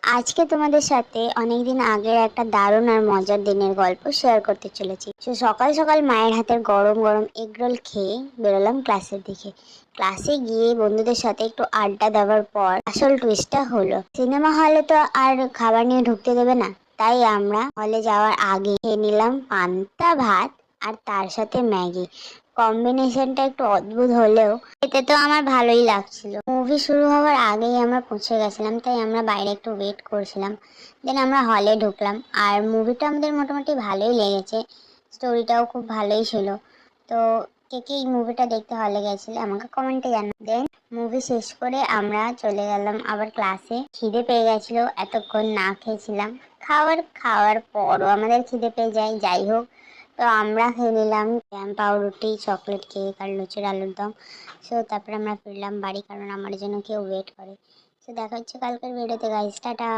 আজকে তোমাদের সাথে অনেকদিন আগের একটা দারুণ আর মজার দিনের গল্প শেয়ার করতে চলেছি। সকাল সকাল মায়ের হাতের গরম গরম এগ রোল খেয়ে বেরোলাম ক্লাসের দিকে। ক্লাসে গিয়ে বন্ধুদের সাথে একটু আড্ডা দেওয়ার পর আসল টুইস্টটা হলো, সিনেমা হলে তো আর খাবার নিয়ে ঢুকতে দেবে না, তাই আমরা হলে যাওয়ার আগে খেয়ে নিলাম পান্তা ভাত আর তার সাথে ম্যাগি। কম্বিনেশনটা একটু অদ্ভুত হলেও এতে তো আমার ভালোই লাগছিল। মুভি শুরু হওয়ার আগেই আমরা পৌঁছে গেছিলাম, তাই আমরা বাইরে একটু ওয়েট করছিলাম। দেন আমরা হলে ঢুকলাম আর মুভিটা আমাদের মোটামুটি ভালোই লেগেছে। স্টোরিটাও খুব ভালোই ছিল। তো কে কে এই মুভিটা দেখতে হলে গেছিলে আমাকে কমেন্টে জানাও। দেন মুভি শেষ করে আমরা চলে গেলাম আবার ক্লাসে। খিদে পেয়ে গেছিল, এতক্ষণ না খেয়েছিলাম। খাওয়ার পরও আমাদের খিদে পেয়ে যায়, যাই হোক। তো আমরা খেয়ে নিলাম জ্যাম, পাউরুটি, চকলেট কেক আর লুচির আলুর দম। তারপরে আমরা ফিরলাম বাড়ি, কারণ আমার জন্য কেউ ওয়েট করে। দেখা হচ্ছে কালকের ভিডিওতে গাইস, টাটা।